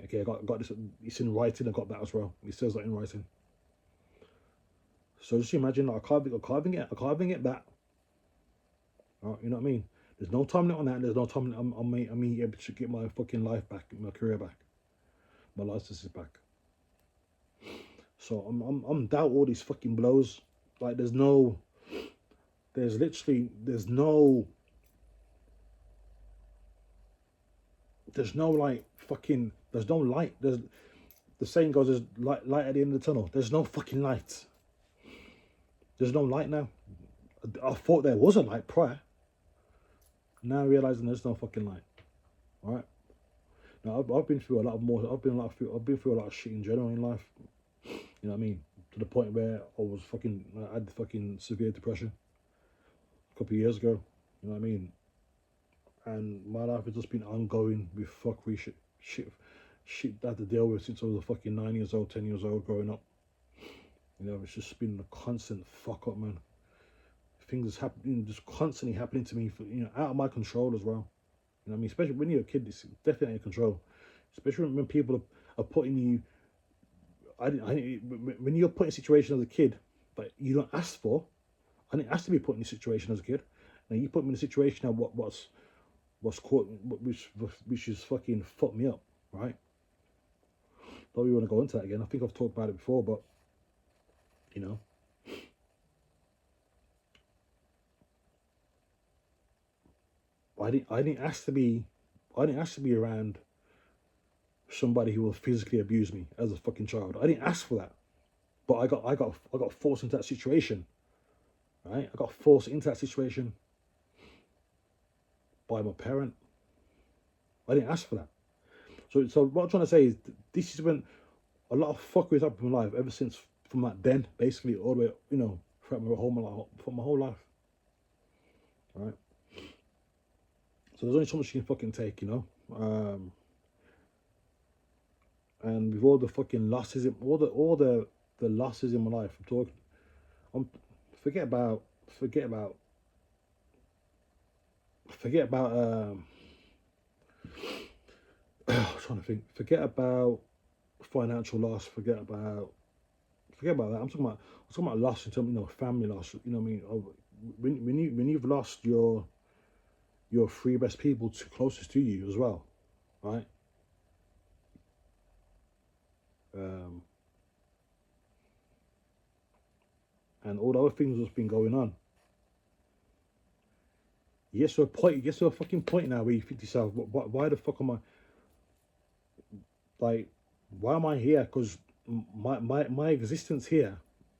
Okay, I got this. It's in writing. I got that as well. It says that in writing. So just imagine like carving it back. You know what I mean? There's no time limit on that. There's no time limit on me able to get my fucking life back, my career back, my license is back. So I'm doubt all these fucking blows. Like there's no like fucking there's no light. There's the saying goes there's light at the end of the tunnel. There's no fucking light. There's no light now. I thought there was a light prior. Now realizing there's no fucking light. All right. Now I've been through a lot of more. I've been through a lot of shit in general in life. You know what I mean? To the point where I had fucking severe depression a couple of years ago. You know what I mean? And my life has just been ongoing with fuckery shit I had to deal with since I was a fucking 9 years old, 10 years old, growing up. You know, it's just been a constant fuck up, man. Things happening, just constantly happening to me, out of my control as well. You know what I mean? Especially when you're a kid, it's definitely out of control. Especially when people are putting you. When you're put in a situation as a kid that you don't ask for, I didn't ask to be put in a situation as a kid. Now you put me in a situation of what's caught, which is fucking fucked me up, right? Don't really want to go into that again. I think I've talked about it before, but you know, I didn't ask to be around somebody who will physically abuse me as a fucking child. I didn't ask for that, but I got forced into that situation, right? I got forced into that situation by my parent. I didn't ask for that. So what I'm trying to say is this is when a lot of fuckery has happened in my life ever since from that then, basically all the way, throughout my whole life, right? So there's only so much you can fucking take, and with all the fucking losses, all the losses in my life, forget about I'm trying to think. Forget about financial loss. Forget about that. I'm talking about loss in terms of family loss. You know what I mean? When you've lost your three best people closest to you as well, right? And all the other things that's been going on. You get to a fucking point now where you think to yourself, why the fuck am I, like, why am I here? Because my existence here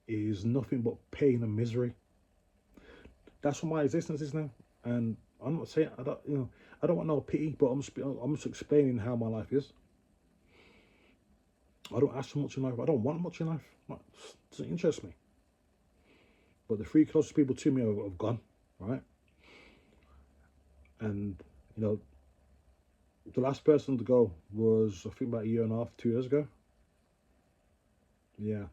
is nothing but pain and misery. That's what my existence is now. And I'm not saying, I don't want no pity, but I'm just explaining how my life is. I don't ask for much in life. I don't want much in life. It doesn't interest me. But the three closest people to me have gone, right? And, the last person to go was, I think, about a year and a half, 2 years ago. Yeah.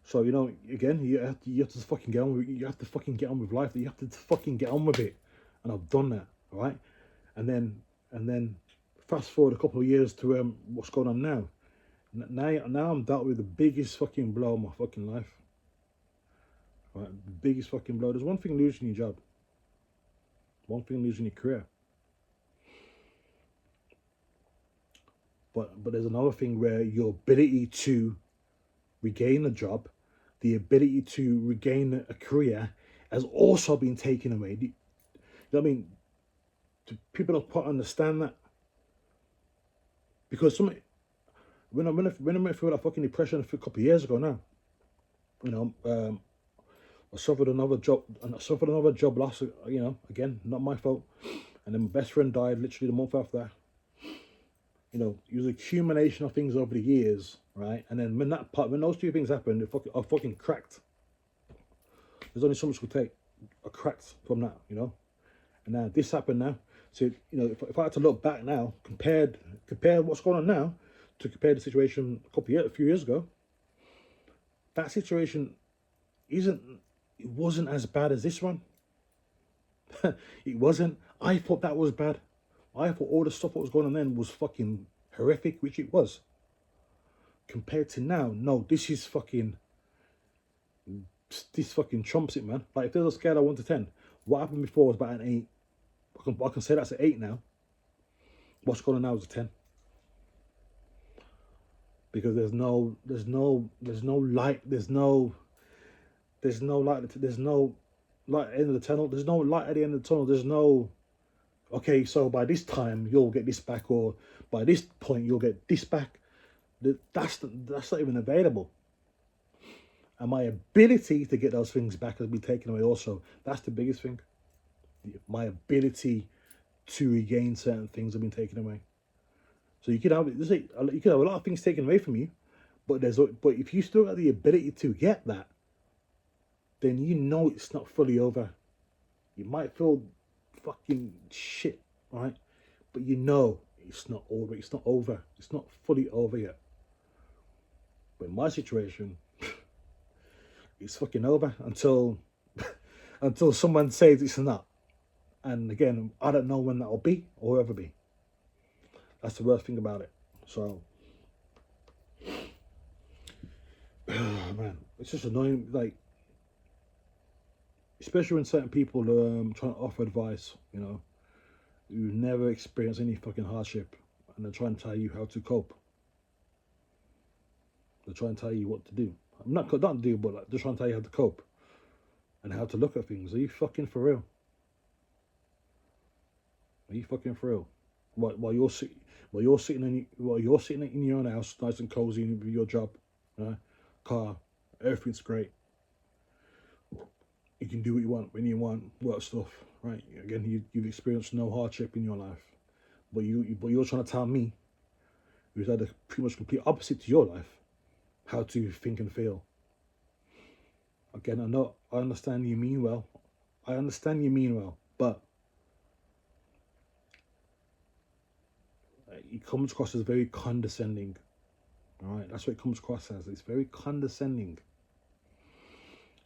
So, again, you have to fucking get on with it. You have to fucking get on with life. You have to fucking get on with it. And I've done that, all right? And then fast forward a couple of years to what's going on now. Now I'm dealt with the biggest fucking blow of my fucking life. Right? The biggest fucking blow. There's one thing losing your job. One thing losing your career. But there's another thing where your ability to regain a job, the ability to regain a career, has also been taken away. You know what I mean? People don't quite understand that. Because when I went through that fucking depression a couple of years ago now, I suffered another job loss. Again, not my fault. And then my best friend died literally the month after that. It was an accumulation of things over the years, right? And then when those two things happened, I fucking cracked. There's only so much we take. I cracked from that, And now this happened now. So, if I had to look back now, compare what's going on now to compare the situation a few years ago, that situation wasn't as bad as this one. It wasn't. I thought that was bad. I thought all the stuff that was going on then was fucking horrific, which it was, compared to now, no, this fucking trumps it, man. Like, if there's a scale of 1 to 10, what happened before was about an 8. I can say that's an 8 now. What's going on now is a 10. Because there's no light, there's no light, there's no light at the end of the tunnel, there's no light at the end of the tunnel, there's no, okay, so by this time you'll get this back, or by this point you'll get this back. That's not even available. And my ability to get those things back has been taken away also. That's the biggest thing. My ability to regain certain things have been taken away. So you could have a lot of things taken away from you, but if you still got the ability to get that, then you know it's not fully over. You might feel fucking shit, right? But you know it's not over. It's not over. It's not fully over yet. But in my situation, it's fucking over until someone says it's not. And again, I don't know when that'll be or ever be. That's the worst thing about it. So, man, it's just annoying. Like, especially when certain people are trying to offer advice, you know, who've never experienced any fucking hardship, and they're trying to tell you how to cope. They're trying to tell you what to do. Not do, but like, they're trying to tell you how to cope and how to look at things. Are you fucking for real? Are you fucking for real? While you're sitting in your own house, nice and cozy with your job, car, everything's great. You can do what you want when you want, work stuff, right? Again, you've experienced no hardship in your life, but you're trying to tell me, who's had a pretty much complete opposite to your life, how to think and feel. Again, I understand you mean well. But it comes across as very condescending. All right, that's what it comes across as. It's very condescending,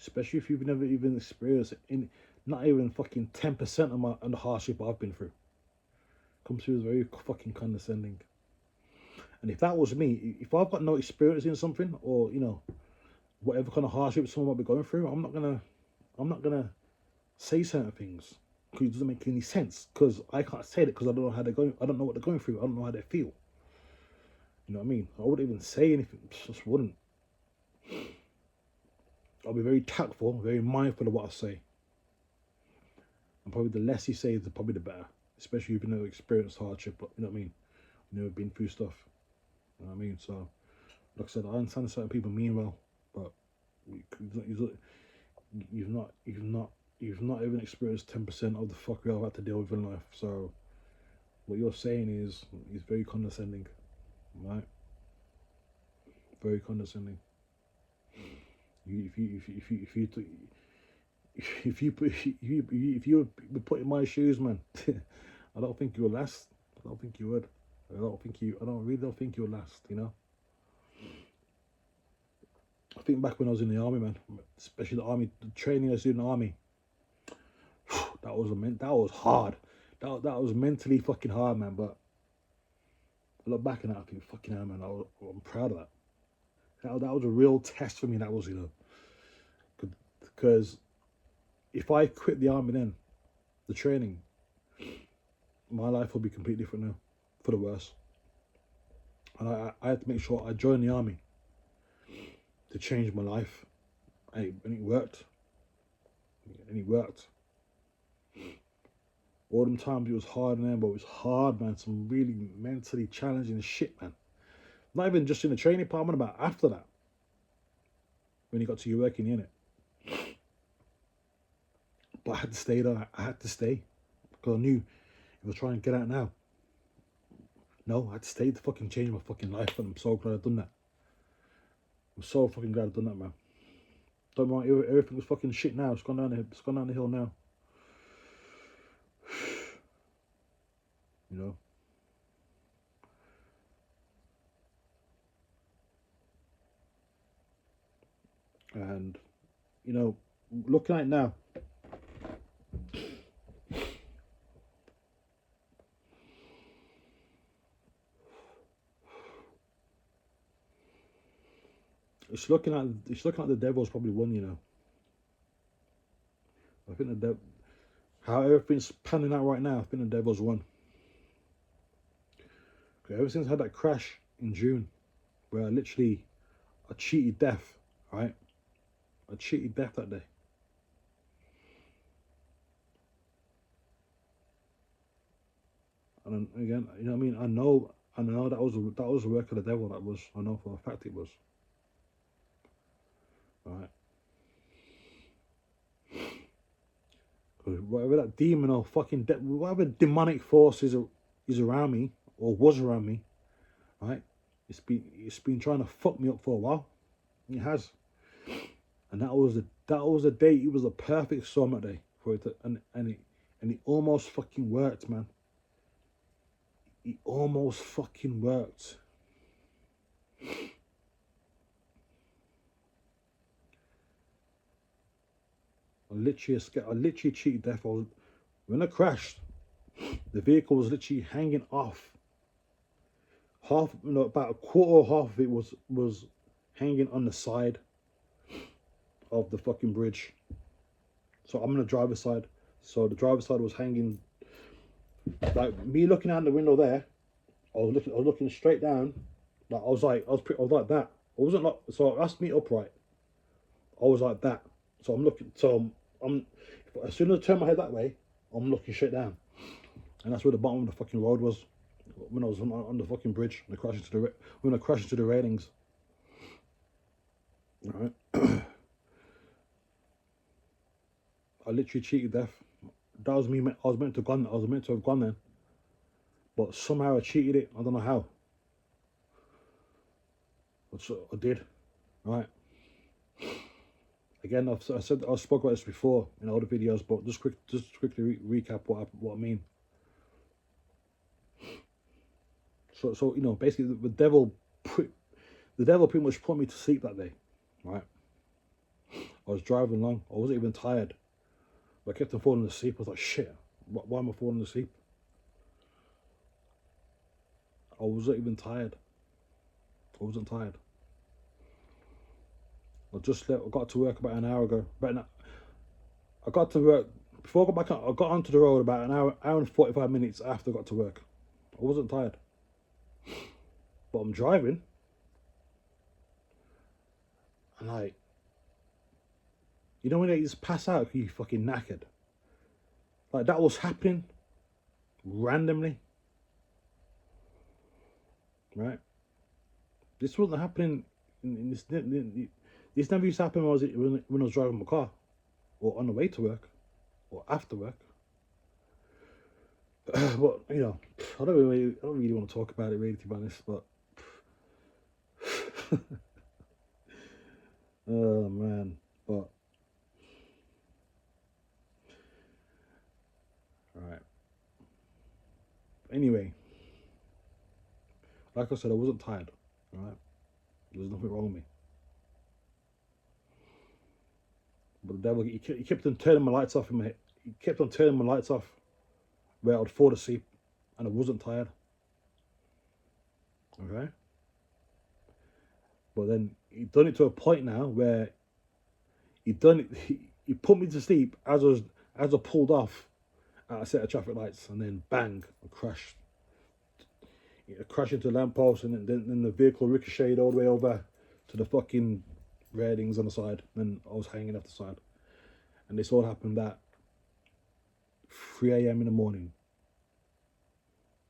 especially if you've never even experienced not even fucking 10% of the hardship I've been through. Comes through as very fucking condescending. And if that was me, if I've got no experience in something, or whatever kind of hardship someone might be going through, I'm not gonna say certain things because it doesn't make any sense. Because I can't say it because I don't know how they're going. I don't know what they're going through. I don't know how they feel. You know what I mean? I wouldn't even say anything. Just wouldn't. I'll be very tactful, very mindful of what I say. And probably the less you say, probably the better. Especially if you've never experienced hardship, but you know what I mean? You've never been through stuff. You know what I mean? So, like I said, I understand certain people mean well, but you've not even experienced 10% of the fuck we all had to deal with in life. So, what you're saying is very condescending, right? Very condescending. If you were put in my shoes, man, I don't think you'll last. I don't think you would. I really don't think you'll last, you know. I think back when I was in the army, man, especially the army, the training I was doing in the army, that was hard. That was mentally fucking hard, man. But I look back on that, I think, fucking hell, man, I'm proud of that. That was a real test for me. That was, because if I quit the army then, the training, my life will be completely different now, for the worse. And I had to make sure I joined the army to change my life, and it worked. All them times it was hard, man, but it was hard, man. Some really mentally challenging shit, man. Not even just in the training part, I'm about after that. When you got to your working unit. But I had to stay there. I had to stay. Because I knew if I was trying to get out now. No, I had to stay to fucking change my fucking life. And I'm so glad I've done that. I'm so fucking glad I've done that, man. Don't mind, everything was fucking shit now. It's gone down the hill now. You know. And, looking at it now, It's looking like the devil's probably won, you know. I think the devil, how everything's panning out right now, I think the devil's won. Ever since I had that crash in June, where I cheated death, right? I cheated death that day. And again, you know what I mean? I know that was the work of the devil. That was, I know for a fact it was. Right? Because whatever that demon or whatever demonic force is around me or was around me, right? It's been trying to fuck me up for a while. It has. And that was the day. It was a perfect storm that day for it to, and it almost fucking worked, man. It almost fucking worked. I literally cheated death. When I crashed, the vehicle was literally hanging off. About a quarter or half of it was hanging on the side of the fucking bridge. So I'm on the driver's side. So the driver's side was hanging, like me looking out the window there. I was looking straight down. Like I was like that. I wasn't like, so that's me upright. I was like that. So I'm looking. So I'm as soon as I turn my head that way, I'm looking straight down, and that's where the bottom of the fucking road was when I was on the fucking bridge. And when I crashed into the railings. All right. I literally cheated death. That was me. I was meant to have gone then, but somehow I cheated it. I don't know how. But so I did. Right. Again, I spoke about this before in other videos, but just quickly recap what I mean. So you know, basically the devil pretty much put me to sleep that day, right? I was driving along. I wasn't even tired. But I kept on falling asleep. I was like, shit, why am I falling asleep? I wasn't even tired. I wasn't tired. I got to work about an hour ago. I got to work before I got back. I got onto the road about an hour and 45 minutes after I got to work. I wasn't tired, but I'm driving, and like, you know when you just pass out, you fucking knackered. Like that was happening randomly, right? This wasn't happening. This never used to happen when I was driving my car, or on the way to work, or after work. But you know, I don't really want to talk about it, really, to be honest. But oh man, but all right. Anyway, like I said, I wasn't tired. All right, there was nothing wrong with me. But the devil, he kept on turning my lights off in my head. He kept on turning my lights off where I'd fall asleep, and I wasn't tired. Okay. But then he done it to a point now where he done it. He put me to sleep as I pulled off at a set of traffic lights, and then bang, I crashed. I crashed into a lamppost, and then the vehicle ricocheted all the way over to the fucking railings on the side. Then I was hanging off the side, and this all happened at 3 a.m. in the morning,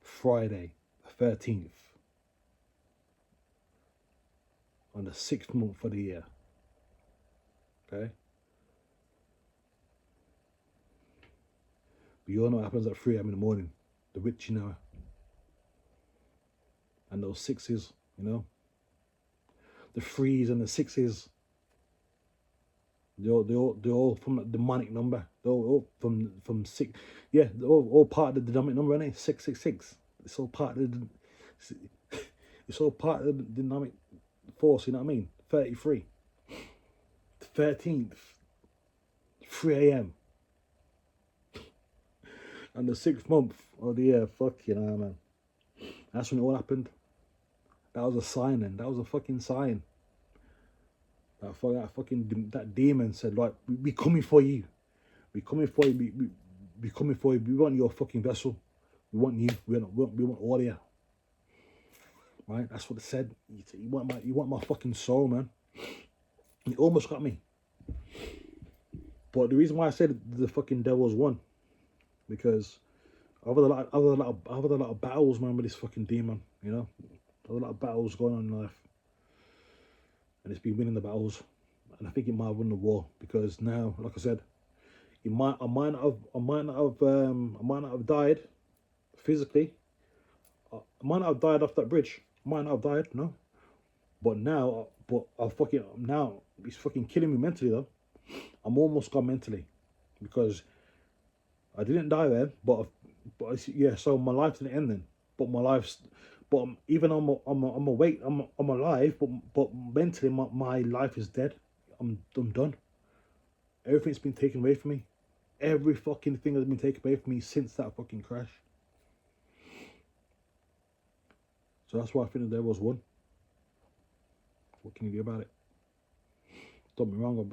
Friday, the 13th, on the 6th month of the year. Okay. But you all know what happens at 3 a.m. in the morning, the witching hour. And those sixes, you know, the threes and the sixes, they're all from a demonic number. They're all from six. Yeah, they're all part of the demonic number, isn't it? 666. It's all part of the dynamic force. You know what I mean? 33. 13th, 3 a.m. and the 6th month of the year. Fuck you know, man. That's when it all happened. That was a sign, then. That was a fucking sign. That demon said, like, we coming for you. We coming for you. We coming for you. We want your fucking vessel. We want you. We want all of you. Right? That's what it said. You want my fucking soul, man. It almost got me. But the reason why I said the fucking devil's won, because I've had a lot of battles, man, with this fucking demon. You know, I've had a lot of battles going on in life, and it's been winning the battles. And I think it might have won the war, because now, like I said, I might not have died physically. I might not have died off that bridge. I might not have died, no. But now, it's fucking killing me mentally though. I'm almost gone mentally, because I didn't die then, but yeah. So my life didn't end then, but even I'm awake, I'm alive, but mentally my life is dead. I'm done. Everything's been taken away from me. Every fucking thing has been taken away from me since that fucking crash. So that's why I think the devil's won. What can you do about it? Don't get me wrong.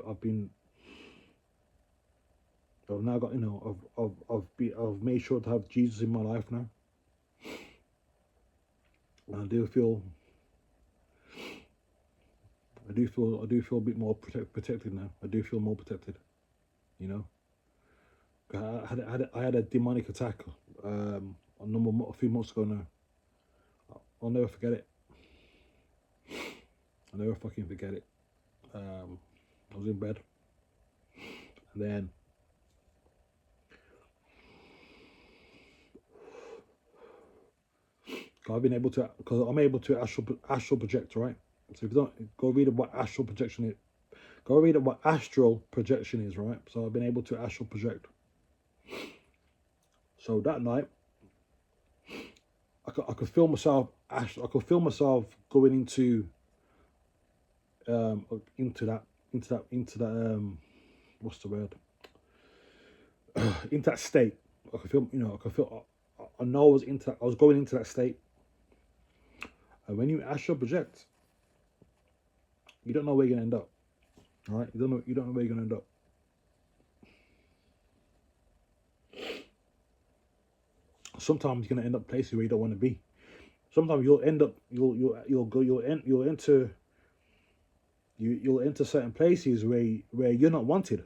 I've now got, I've made sure to have Jesus in my life now. And I do feel a bit more protected now. I do feel more protected. You know, I had a demonic attack a few months ago now. I'll never forget it. I'll never fucking forget it. I was in bed, and then I'm able to astral project, right? So if you don't, go read what astral projection is. Go read what astral projection is, right? So I've been able to astral project. So that night, I could feel myself. I could feel myself going into that what's the word? Into that state. I could feel. I know I was going into that state. And when you astral project, you don't know where you're gonna end up. All right, you don't know where you're gonna end up. Sometimes you're gonna end up places where you don't want to be. Sometimes you'll enter certain places where you're not wanted.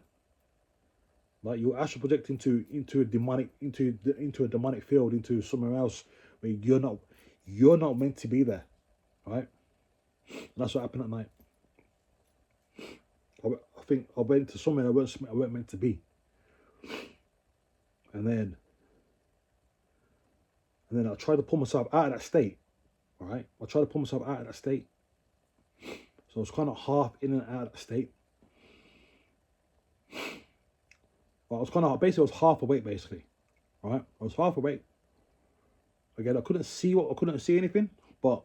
Like you'll astral project into a demonic field, into somewhere else where you're not meant to be there, right? And that's what happened at night. I think I went to somewhere I weren't meant to be, and then I tried to pull myself out of that state. All right, I tried to pull myself out of that state. So I was kind of half in and out of that state. Well, I was half awake basically. All right, I was half awake. Again, I couldn't see anything, but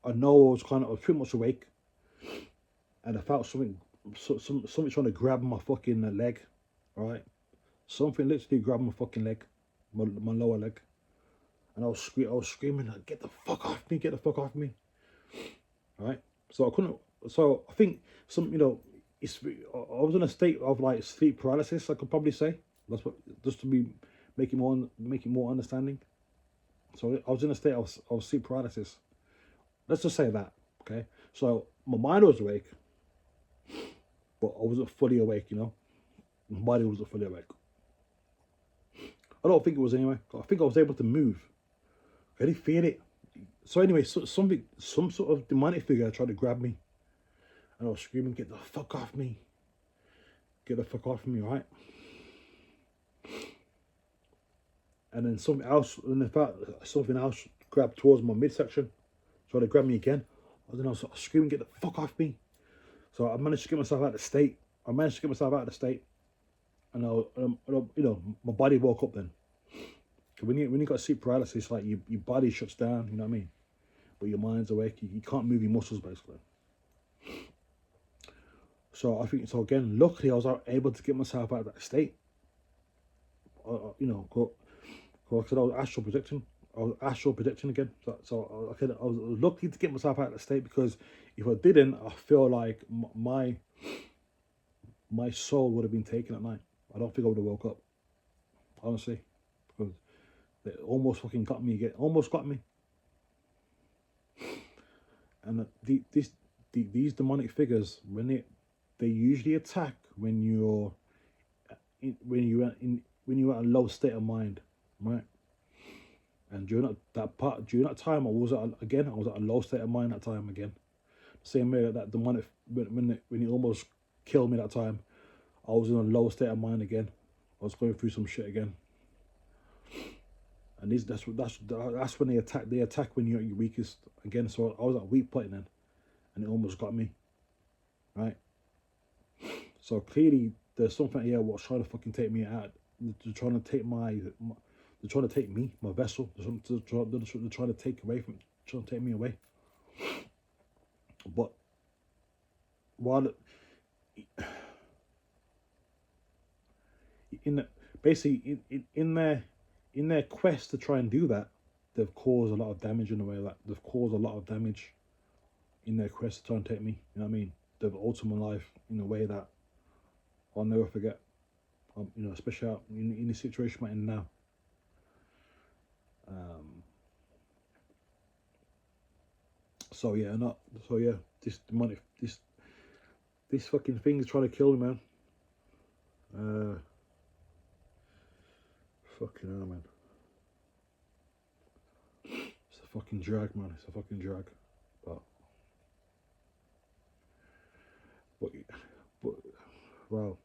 I know I was pretty much awake, and I felt something trying to grab my fucking leg. All right, something literally grabbed my fucking leg, my lower leg. And I was screaming, like, get the fuck off me, get the fuck off me. All right. So I think I was in a state of like sleep paralysis, I could probably say. That's what, just to make it more understanding. So I was in a state of sleep paralysis. Let's just say that, okay? So my mind was awake, but I wasn't fully awake, you know? My body wasn't fully awake. I don't think it was anyway. I think I was able to move. I didn't feel it. So anyway, some sort of demonic figure tried to grab me. And I was screaming, get the fuck off me. Get the fuck off me, right? And then something else grabbed towards my midsection. Tried to grab me again. I was screaming, get the fuck off me. So I managed to get myself out of the state. And my body woke up then. When you got sleep paralysis, like your body shuts down, you know what I mean? But your mind's awake. You can't move your muscles basically. So again, luckily I was able to get myself out of that state. Because I was astral projecting. I was astral projecting again. So I was lucky to get myself out of the state, because if I didn't, I feel like my soul would have been taken at night. I don't think I would have woke up, honestly, because they almost fucking got me again. Almost got me. And these demonic figures, when they usually attack when you're when you're at a low state of mind, right? And during that time, I was at a low state of mind that time again. Same way that demonic, when he almost killed me that time, I was in a low state of mind again. I was going through some shit again. And that's when they attack. They attack when you're at your weakest again. So I was at a weak point then, and it almost got me, right? So clearly, there's something here what's trying to fucking take me out. They're trying to take they're trying to take me, my vessel. They're trying to take away from, trying to take me away. But while in their quest to try and do that, they've caused a lot of damage in a way. Like they've caused a lot of damage in their quest to try and take me. You know what I mean? They've altered my life in a way that I'll never forget. You know, especially out in the situation I'm in now. So yeah, this demonic, this fucking thing is trying to kill me, man. Fucking hell, man. It's a fucking drag, man. It's a fucking drag. But well,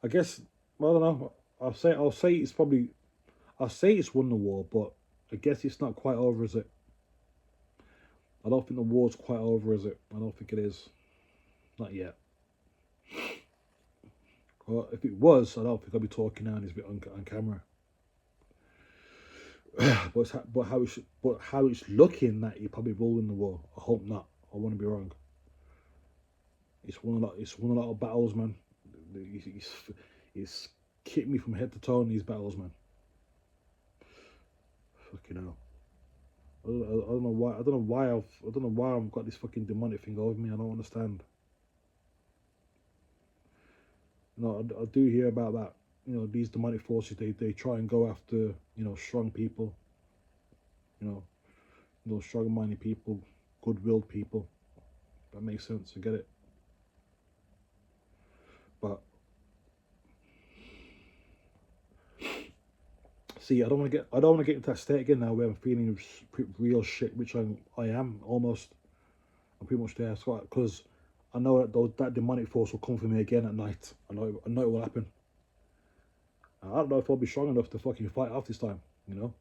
I guess, I don't know. I'll say it's won the war, but I guess it's not quite over, is it? I don't think the war's quite over, is it? I don't think it is. Not yet. Well, if it was, I don't think I'd be talking now and it's on camera. but how it's looking that he probably will win the war. I hope not. I want to be wrong. It's won a lot of battles, man. It's kicked me from head to toe in these battles, man. Fucking hell. I don't know why I've got this fucking demonic thing over me. I don't understand. You know, I do hear about that. You know, these demonic forces, they try and go after, you know, strong people. You know, strong-minded people, good-willed people. That makes sense. I get it. But see, I don't want to get into that state again now where I'm feeling real shit, which I am almost. I'm pretty much there, because I know that demonic force will come for me again at night. I know it will happen. I don't know if I'll be strong enough to fucking fight off this time, you know.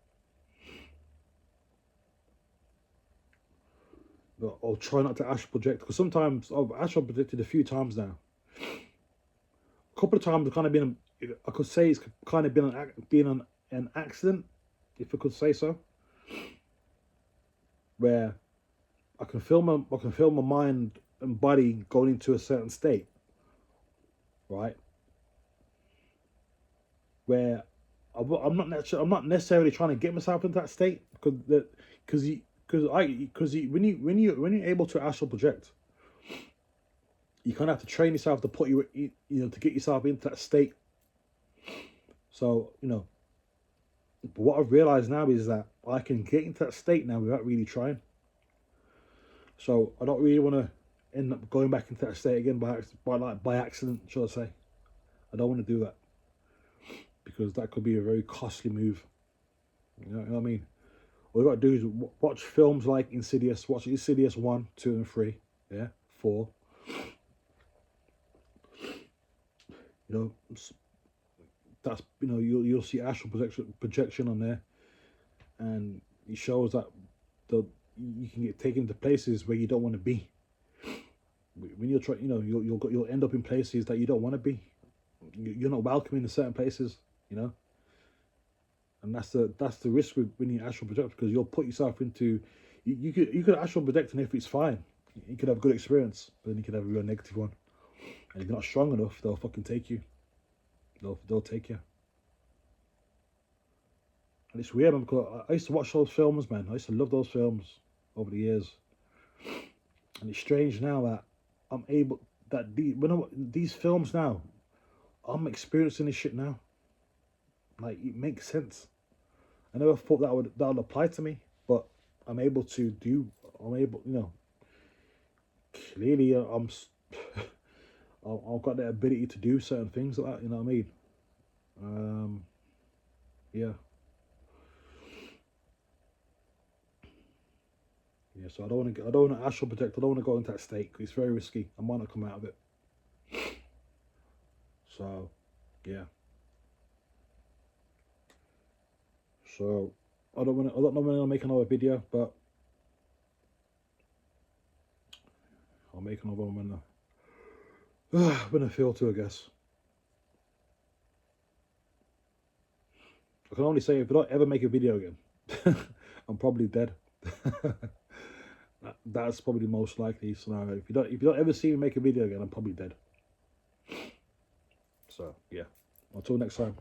But I'll try not to astral project, because sometimes I've astral projected a few times now. A couple of times it's kind of been, I could say it's kind of been an accident, if I could say so, where I can feel my mind and body going into a certain state, right? Where I'm not necessarily trying to get myself into that state, because when you're able to astral project, you kind of have to train yourself to to get yourself into that state. So, you know, but what I've realized now is that I can get into that state now without really trying. So I don't really want to end up going back into that state again by accident, shall I say. I don't want to do that, because that could be a very costly move. You know what I mean? All you got to do is watch films like Insidious. Watch Insidious 1, 2 and 3. Yeah, 4. You know, that's, you know, you'll see astral projection on there, and it shows that you can get taken to places where you don't want to be. When you're trying, you know, you'll end up in places that you don't want to be. You're not welcome in certain places, you know. And that's the risk when you astral project, because you'll put yourself into, you could astral project, and if it's fine, you could have a good experience, but then you could have a real negative one. And if you're not strong enough, they'll fucking take you. They'll take you. And it's weird, man, because I used to watch those films, man. I used to love those films over the years. And it's strange now that I'm able that these films now, I'm experiencing this shit now. Like it makes sense. I never thought that would apply to me, but I'm able to do. I'm able, clearly I've got the ability to do certain things like that. You know what I mean? Yeah, yeah. So I don't want to astral project. I don't want to go into that state. 'Cause it's very risky. I might not come out of it. So, yeah. So I don't know when I'll make another video, but I'll make another one when I feel to, I guess. I can only say if I don't ever make a video again, I'm probably dead. That's probably the most likely scenario. If you don't ever see me make a video again, I'm probably dead. So yeah. Until next time.